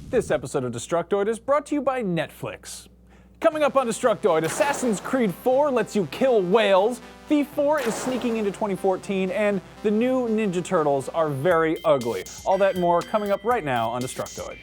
This episode of Destructoid is brought to you by Netflix. Coming up on Destructoid, Assassin's Creed 4 lets you kill whales, Thief 4 is sneaking into 2014, and the new Ninja Turtles are very ugly. All that and more coming up right now on Destructoid.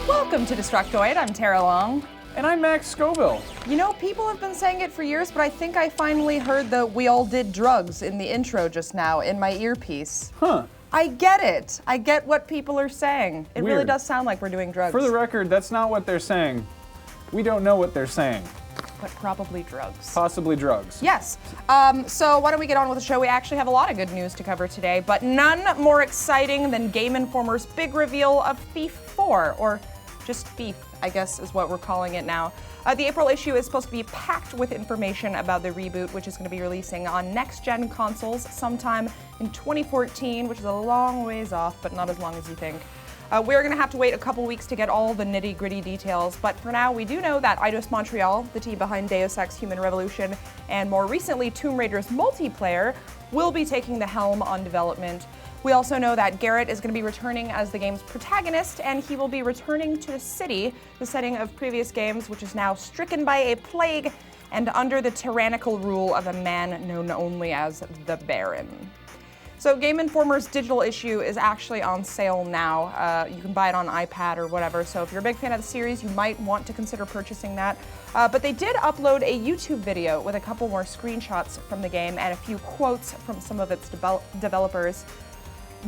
Welcome to Destructoid, I'm Tara Long. And I'm Max Scoville. You know, people have been saying it for years, but I think I finally heard the "we all did drugs" in the intro just now in my earpiece. Huh. I get it. I get what people are saying. It Weird. really does sound like we're doing drugs. For the record, that's not what they're saying. We don't know what they're saying. But probably drugs. Possibly drugs. Yes. So why don't we get on with the show? We actually have a lot of good news to cover today, but none more exciting than Game Informer's big reveal of Thief 4, or just Thief, I guess is what we're calling it now. The April issue is supposed to be packed with information about the reboot, which is going to be releasing on next-gen consoles sometime in 2014, which is a long ways off, but not as long as you think. We're going to have to wait a couple weeks to get all the nitty-gritty details, but for now, we do know that Eidos Montreal, the team behind Deus Ex Human Revolution, and more recently Tomb Raider's multiplayer, will be taking the helm on development. We also know that Garrett is going to be returning as the game's protagonist, and he will be returning to the city, the setting of previous games, which is now stricken by a plague and under the tyrannical rule of a man known only as the Baron. So Game Informer's digital issue is actually on sale now. You can buy it on iPad or whatever, so if you're a big fan of the series, you might want to consider purchasing that. But they did upload a YouTube video with a couple more screenshots from the game and a few quotes from some of its developers.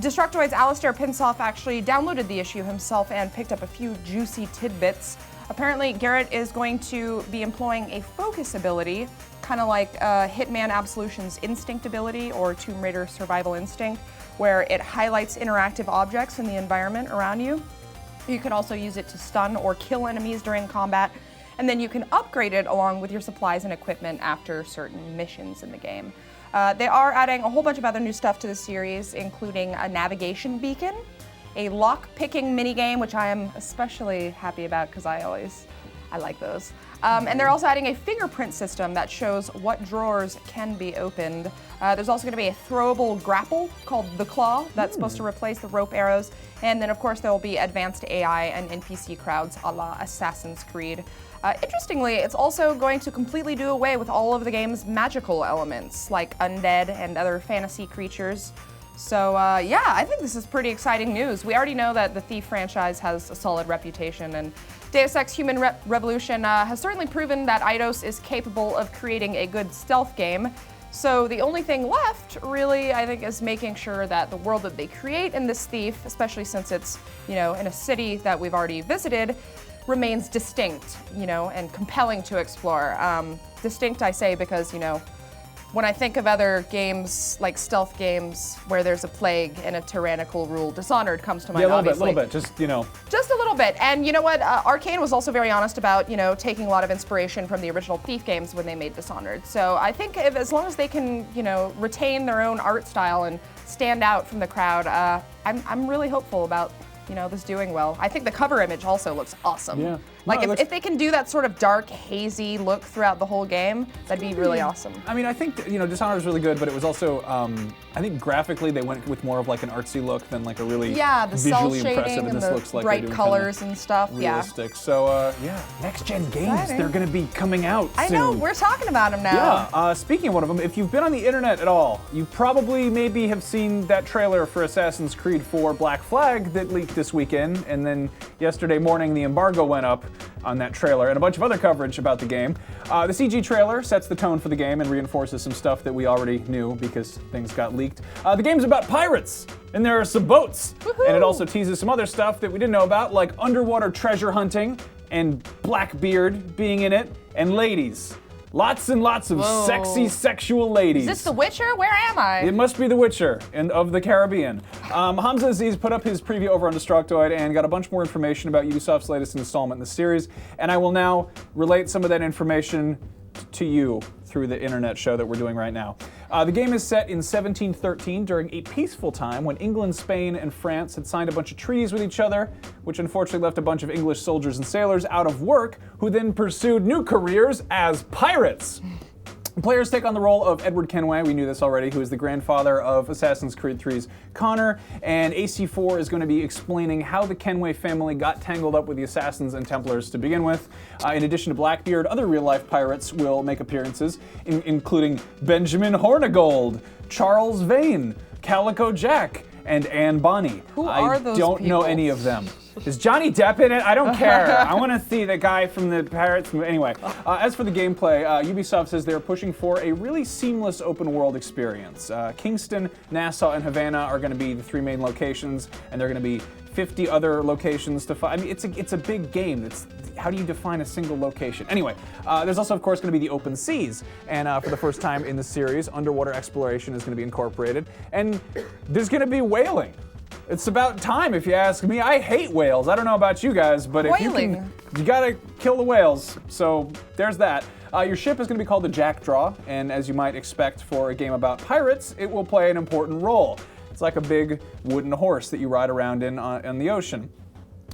Destructoid's Alistair Pinsoff actually downloaded the issue himself and picked up a few juicy tidbits. Apparently, Garrett is going to be employing a focus ability, kind of like Hitman Absolution's instinct ability or Tomb Raider Survival Instinct, where it highlights interactive objects in the environment around you. You can also use it to stun or kill enemies during combat, and then you can upgrade it along with your supplies and equipment after certain missions in the game. They are adding a whole bunch of other new stuff to the series, including a navigation beacon, a lock-picking minigame, which I am especially happy about because I like those. And they're also adding a fingerprint system that shows what drawers can be opened. There's also going to be a throwable grapple called the Claw that's supposed to replace the rope arrows. And then, of course, there will be advanced AI and NPC crowds a la Assassin's Creed. Interestingly, it's also going to completely do away with all of the game's magical elements, like undead and other fantasy creatures. So yeah, I think this is pretty exciting news. We already know that the Thief franchise has a solid reputation, and Deus Ex Human Revolution has certainly proven that Eidos is capable of creating a good stealth game. So the only thing left, really, I think, is making sure that the world that they create in this Thief, especially since it's, in a city that we've already visited, remains distinct, and compelling to explore. Distinct, I say, because, when I think of other games, like stealth games, where there's a plague and a tyrannical rule, Dishonored comes to mind, obviously. A little bit, just, Just a little bit. And you know what? Arcane was also very honest about, taking a lot of inspiration from the original Thief games when they made Dishonored. So I think as long as they can, retain their own art style and stand out from the crowd, I'm really hopeful about this doing well. I think the cover image also looks awesome. Yeah. Like, if they can do that sort of dark, hazy look throughout the whole game, that'd be really awesome. I mean, I think, Dishonored is really good, but it was also, I think graphically they went with more of like an artsy look than like a really the visually cell impressive, shading and this the looks like bright colors and stuff, realistic. So, next-gen games, Exciting. they're going to be coming out soon. I know, we're talking about them now. Yeah, speaking of one of them, if you've been on the internet at all, you probably maybe have seen that trailer for Assassin's Creed 4 Black Flag that leaked this weekend, and then yesterday morning the embargo went up on that trailer and a bunch of other coverage about the game. The CG trailer sets the tone for the game and reinforces some stuff that we already knew because things got leaked. The game's about pirates, and there are some boats. Woohoo! And it also teases some other stuff that we didn't know about, like underwater treasure hunting and Blackbeard being in it, and ladies. Lots and lots of sexy, sexual ladies. Is this The Witcher? Where am I? It must be The Witcher of the Caribbean. Hamza Aziz put up his preview over on Destructoid and got a bunch more information about Ubisoft's latest installment in the series, and I will now relate some of that information to you through the internet show that we're doing right now. The game is set in 1713 during a peaceful time when England, Spain, and France had signed a bunch of treaties with each other, which unfortunately left a bunch of English soldiers and sailors out of work, who then pursued new careers as pirates. Players take on the role of Edward Kenway, we knew this already, who is the grandfather of Assassin's Creed 3's Connor, and AC4 is going to be explaining how the Kenway family got tangled up with the Assassins and Templars to begin with. In addition to Blackbeard, other real-life pirates will make appearances, including Benjamin Hornigold, Charles Vane, Calico Jack, and Anne Bonny. Who are those I don't know people? any of them. Is Johnny Depp in it? I don't care. I want to see the guy from the Pirates movie. Anyway, as for the gameplay, Ubisoft says they're pushing for a really seamless open world experience. Kingston, Nassau, and Havana are going to be the 3 main locations, and there are going to be 50 other locations to find. I mean, it's a big game. How do you define a single location? Anyway, there's also, of course, going to be the open seas, and for the first time in the series, underwater exploration is going to be incorporated, and there's going to be whaling. It's about time, if you ask me. I hate whales. I don't know about you guys, but if you gotta kill the whales. So there's that. Your ship is going to be called the Jackdaw, and as you might expect for a game about pirates, it will play an important role. It's like a big wooden horse that you ride around in the ocean.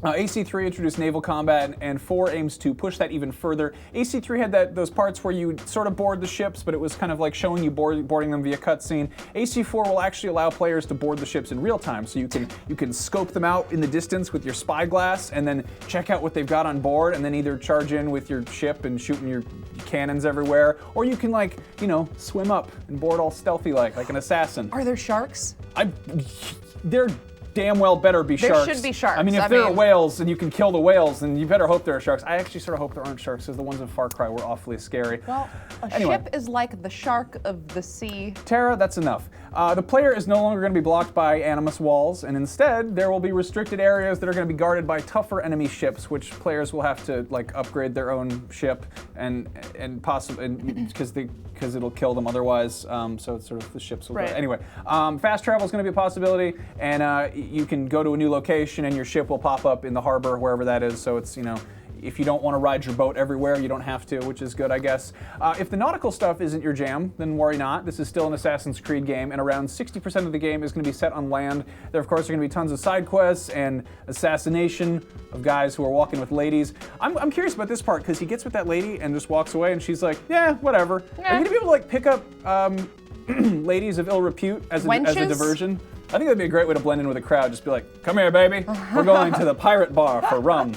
AC3 introduced Naval Combat, and 4 aims to push that even further. AC3 had those parts where you sort of board the ships, but it was kind of like showing you boarding them via cutscene. AC4 will actually allow players to board the ships in real time, so you can scope them out in the distance with your spyglass, and then check out what they've got on board, and then either charge in with your ship and shooting your cannons everywhere, or you can swim up and board all stealthy like an assassin. Are there sharks? They're damn well better be sharks. There should be sharks. I mean, if there are whales and you can kill the whales, then you better hope there are sharks. I actually sort of hope there aren't sharks, because the ones in Far Cry were awfully scary. Well, Anyway. Ship is like the shark of the sea. Tara, that's enough. The player is no longer going to be blocked by Animus walls, and instead there will be restricted areas that are going to be guarded by tougher enemy ships, which players will have to upgrade their own ship and possibly because it'll kill them otherwise. So it's sort of the ships will. Right. Anyway, fast travel is going to be a possibility, and you can go to a new location and your ship will pop up in the harbor wherever that is. So it's if you don't want to ride your boat everywhere, you don't have to, which is good, I guess. If the nautical stuff isn't your jam, then worry not. This is still an Assassin's Creed game, and around 60% of the game is going to be set on land. There, of course, are going to be tons of side quests and assassination of guys who are walking with ladies. I'm curious about this part, because he gets with that lady and just walks away, and she's like, yeah, whatever. Yeah. Are you going to be able to pick up ladies of ill repute as a diversion? I think that'd be a great way to blend in with a crowd. Just be like, come here, baby. We're going to the pirate bar for rum.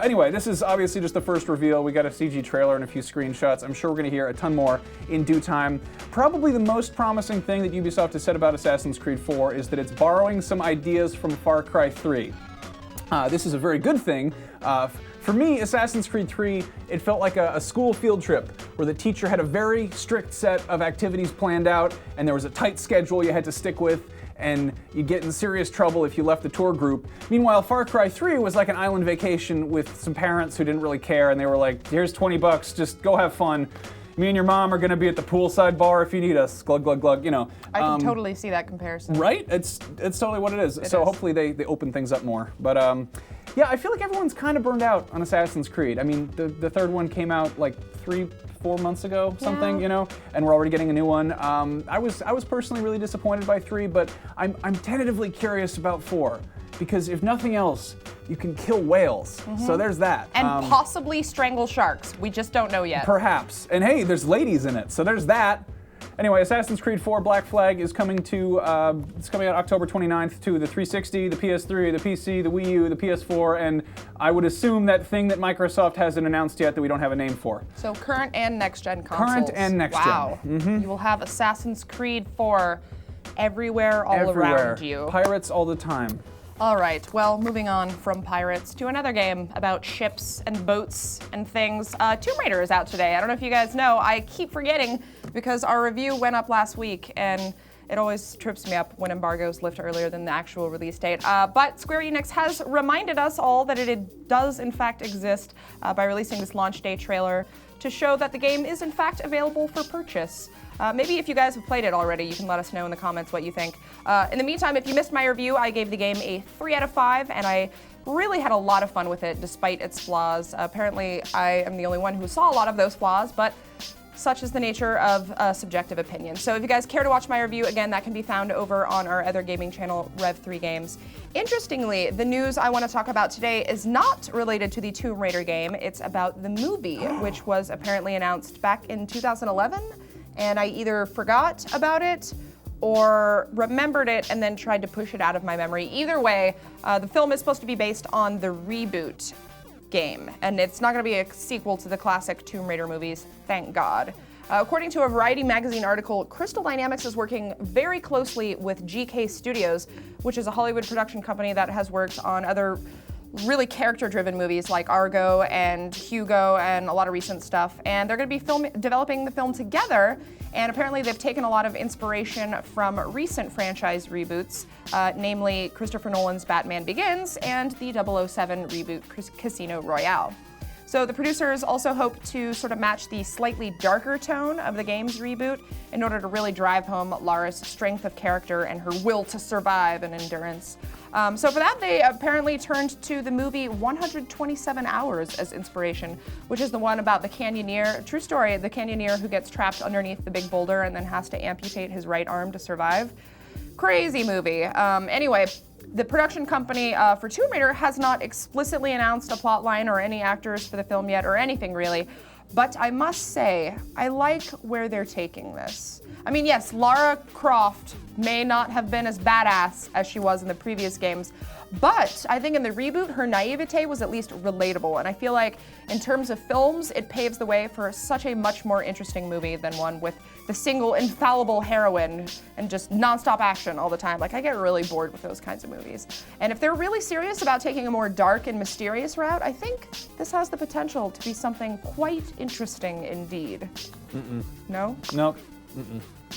Anyway, this is obviously just the first reveal. We got a CG trailer and a few screenshots. I'm sure we're going to hear a ton more in due time. Probably the most promising thing that Ubisoft has said about Assassin's Creed 4 is that it's borrowing some ideas from Far Cry 3. This is a very good thing. For me, Assassin's Creed 3, it felt like a school field trip where the teacher had a very strict set of activities planned out, and there was a tight schedule you had to stick with, and you'd get in serious trouble if you left the tour group. Meanwhile, Far Cry 3 was like an island vacation with some parents who didn't really care, and they were like, here's $20, just go have fun. Me and your mom are gonna be at the poolside bar if you need us, glug, glug, glug, I can totally see that comparison. Right? It's totally what it is. Hopefully they open things up more. But yeah, I feel like everyone's kind of burned out on Assassin's Creed. I mean, the third one came out like 3-4 months ago, something, and we're already getting a new one. I was personally really disappointed by 3, but I'm tentatively curious about 4, because if nothing else, you can kill whales. So there's that. And possibly strangle sharks. We just don't know yet. Perhaps. And hey, there's ladies in it, so there's that. Anyway, Assassin's Creed 4 Black Flag is coming it's coming out October 29th to the 360, the PS3, the PC, the Wii U, the PS4, and I would assume that thing that Microsoft hasn't announced yet that we don't have a name for. So current and next-gen consoles. Current and next-gen. Wow. You will have Assassin's Creed 4 everywhere, all around you. Pirates all the time. All right, well, moving on from pirates to another game about ships and boats and things. Tomb Raider is out today. I don't know if you guys know, I keep forgetting because our review went up last week, and it always trips me up when embargoes lift earlier than the actual release date. But Square Enix has reminded us all that it does in fact exist by releasing this launch day trailer to show that the game is in fact available for purchase. Maybe if you guys have played it already, you can let us know in the comments what you think. In the meantime, if you missed my review, I gave the game a 3 out of 5, and I really had a lot of fun with it despite its flaws. Apparently, I am the only one who saw a lot of those flaws, but such is the nature of subjective opinion. So if you guys care to watch my review, again, that can be found over on our other gaming channel, Rev3 Games. Interestingly, the news I want to talk about today is not related to the Tomb Raider game. It's about the movie, which was apparently announced back in 2011. and I either forgot about it or remembered it and then tried to push it out of my memory. Either way, the film is supposed to be based on the reboot game, and it's not going to be a sequel to the classic Tomb Raider movies, thank God. According to a Variety magazine article, Crystal Dynamics is working very closely with GK Studios, which is a Hollywood production company that has worked on other really character-driven movies like Argo and Hugo and a lot of recent stuff. And they're going to be developing the film together. And apparently they've taken a lot of inspiration from recent franchise reboots, namely Christopher Nolan's Batman Begins and the 007 reboot Casino Royale. So the producers also hope to sort of match the slightly darker tone of the game's reboot in order to really drive home Lara's strength of character and her will to survive and endurance. So for that, they apparently turned to the movie 127 Hours as inspiration, which is the one about the canyoneer, true story, the canyoneer who gets trapped underneath the big boulder and then has to amputate his right arm to survive. Crazy movie. Anyway, the production company for Tomb Raider has not explicitly announced a plotline or any actors for the film yet or anything really, but I must say, I like where they're taking this. I mean, yes, Lara Croft may not have been as badass as she was in the previous games, but I think in the reboot, her naivete was at least relatable, and I feel like in terms of films, it paves the way for such a much more interesting movie than one with the single infallible heroine and just nonstop action all the time. Like, I get really bored with those kinds of movies. And if they're really serious about taking a more dark and mysterious route, I think this has the potential to be something quite interesting indeed. No? Nope.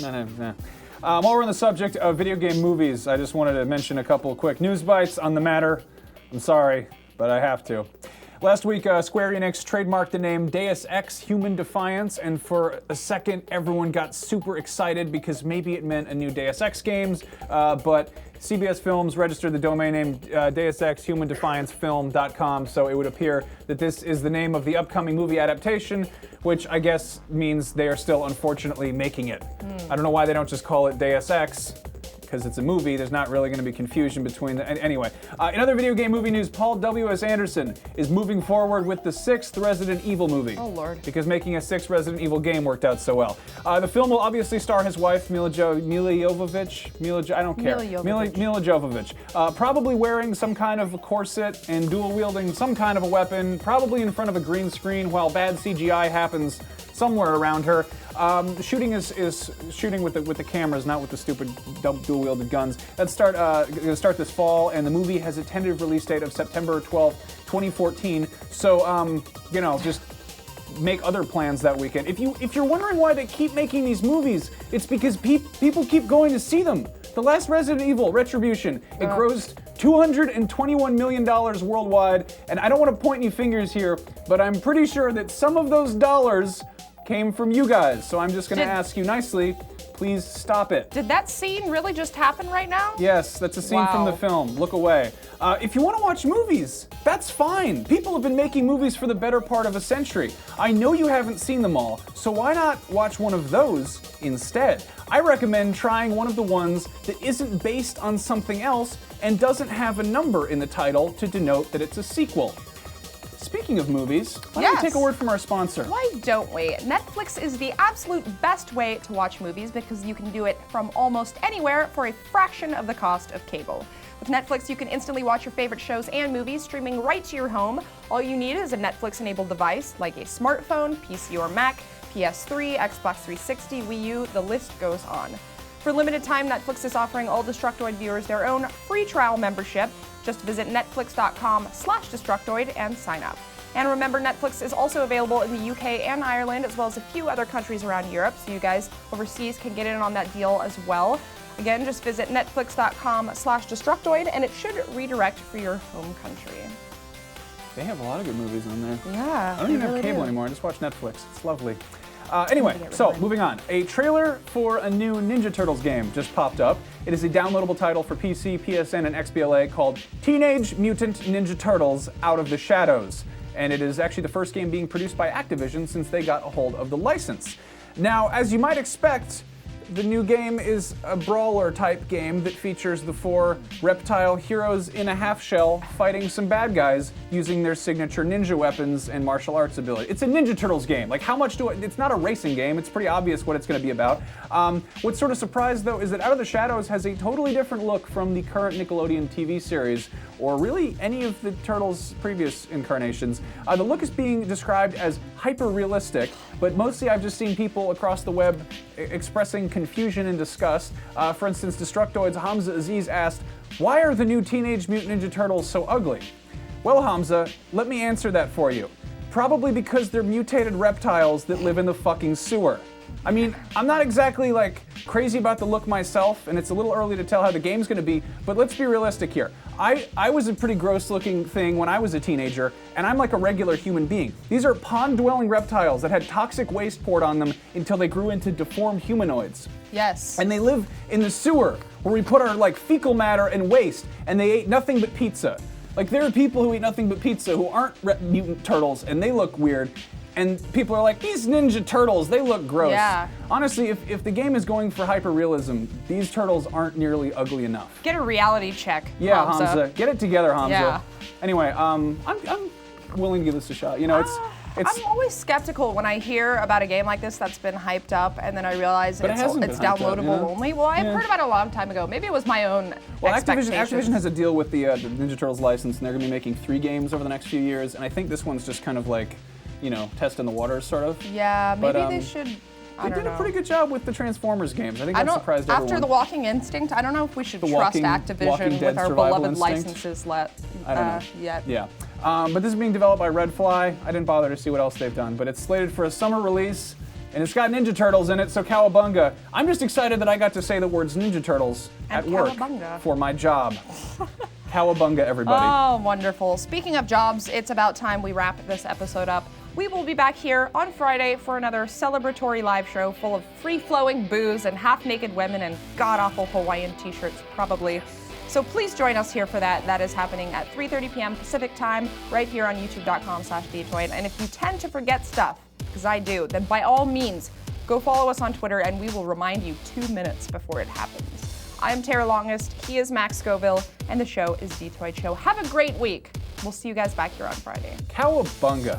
No. While we're on the subject of video game movies, I just wanted to mention a couple quick news bites on the matter. I'm sorry, but I have to. Last week, Square Enix trademarked the name Deus Ex Human Defiance, and for a second, everyone got super excited because maybe it meant a new Deus Ex games, but CBS Films registered the domain name Deus Ex Human Defiance Film.com, so it would appear that this is the name of the upcoming movie adaptation, which I guess means they are still unfortunately making it. I don't know why they don't just call it Deus Ex, because it's a movie. There's not really going to be confusion between the... Anyway, in other video game movie news, Paul W.S. Anderson is moving forward with the 6th Resident Evil movie. Oh, Lord. Because making a 6th Resident Evil game worked out so well. The film will obviously star his wife, Mila Jovovich. I don't care. Mila Jovovich. Probably wearing some kind of a corset and dual-wielding some kind of a weapon, probably in front of a green screen while bad CGI happens somewhere around her. Shooting is shooting with the cameras, not with the stupid dual-wielded guns. That's going to start this fall, and the movie has a tentative release date of September 12th, 2014. So, just make other plans that weekend. If you're wondering why they keep making these movies, it's because people keep going to see them. The last Resident Evil, Retribution, it grossed $221 million worldwide, and I don't want to point any fingers here, but I'm pretty sure that some of those dollars came from you guys, so I'm just going to ask you nicely, please stop it. Did that scene really just happen right now? Yes, that's a scene from the film. Look away. If you want to watch movies, that's fine. People have been making movies for the better part of a century. I know you haven't seen them all, so why not watch one of those instead? I recommend trying one of the ones that isn't based on something else and doesn't have a number in the title to denote that it's a sequel. Speaking of movies, why don't we take a word from our sponsor? Why don't we? Netflix is the absolute best way to watch movies because you can do it from almost anywhere for a fraction of the cost of cable. With Netflix, you can instantly watch your favorite shows and movies streaming right to your home. All you need is a Netflix-enabled device like a smartphone, PC or Mac, PS3, Xbox 360, Wii U, the list goes on. For a limited time, Netflix is offering all Destructoid viewers their own free trial membership. Just visit netflix.com/Destructoid and sign up. And remember, Netflix is also available in the UK and Ireland, as well as a few other countries around Europe, so you guys overseas can get in on that deal as well. Again, just visit netflix.com/Destructoid, and it should redirect for your home country. They have a lot of good movies on there. Yeah, I don't even have cable anymore. I just watch Netflix. It's lovely. Anyway, so moving on. A trailer for a new Ninja Turtles game just popped up. It is a downloadable title for PC, PSN, and XBLA called Teenage Mutant Ninja Turtles Out of the Shadows. And it is actually the first game being produced by Activision since they got a hold of the license. Now, as you might expect, The new game is a brawler-type game that features the 4 reptile heroes in a half-shell fighting some bad guys using their signature ninja weapons and martial arts ability. It's a Ninja Turtles game. Like, how much it's not a racing game. It's pretty obvious what it's going to be about. What's sort of surprised, though, is that Out of the Shadows has a totally different look from the current Nickelodeon TV series, or really any of the Turtles' previous incarnations. The look is being described as hyper-realistic, but mostly I've just seen people across the web expressing confusion and disgust. For instance, Destructoid's Hamza Aziz asked, "Why are the new Teenage Mutant Ninja Turtles so ugly?" Well, Hamza, let me answer that for you. Probably because they're mutated reptiles that live in the fucking sewer. I mean, I'm not exactly like crazy about the look myself, and it's a little early to tell how the game's gonna be, but let's be realistic here. I was a pretty gross looking thing when I was a teenager, and I'm like a regular human being. These are pond-dwelling reptiles that had toxic waste poured on them until they grew into deformed humanoids. Yes. And they live in the sewer, where we put our like fecal matter and waste, and they ate nothing but pizza. Like, there are people who eat nothing but pizza who aren't mutant turtles, and they look weird. And people are like, these Ninja Turtles, they look gross. Yeah. Honestly, if the game is going for hyper-realism, these turtles aren't nearly ugly enough. Get a reality check, Yeah, Hamza. Hamza. Get it together, Hamza. Yeah. Anyway, I'm willing to give this a shot. You know, it's I'm always skeptical when I hear about a game like this that's been hyped up, and then I realize But it hasn't it's been hyped up, downloadable you know? only. Well, I've Yeah. heard about it a long time ago. Maybe it was my own Well, expectations. Activision has a deal with the Ninja Turtles license, and they're going to be making 3 games over the next few years, and I think this one's just kind of like, you know, testing the waters, sort of. Yeah, maybe But, they should. I They don't did know. a pretty good job with the Transformers games. I think I that don't. surprised After everyone. the Walking Instinct, I don't know if we should The trust Walking Activision Dead with our survival beloved instinct? licenses I don't know. yet. Yeah. But this is being developed by Red Fly. I didn't bother to see what else they've done, but it's slated for a summer release, and it's got Ninja Turtles in it, so cowabunga. I'm just excited that I got to say the words Ninja Turtles And at work cowabunga. for my job. Cowabunga, everybody. Oh, wonderful. Speaking of jobs, it's about time we wrap this episode up. We will be back here on Friday for another celebratory live show full of free-flowing booze and half-naked women and god-awful Hawaiian t-shirts, probably. So please join us here for that. That is happening at 3:30 p.m. Pacific time, right here on youtube.com/Detoid. And if you tend to forget stuff, because I do, then by all means, go follow us on Twitter and we will remind you 2 minutes before it happens. I'm Tara Longest, he is Max Scoville, and the show is Detoid Show. Have a great week. We'll see you guys back here on Friday. Cowabunga.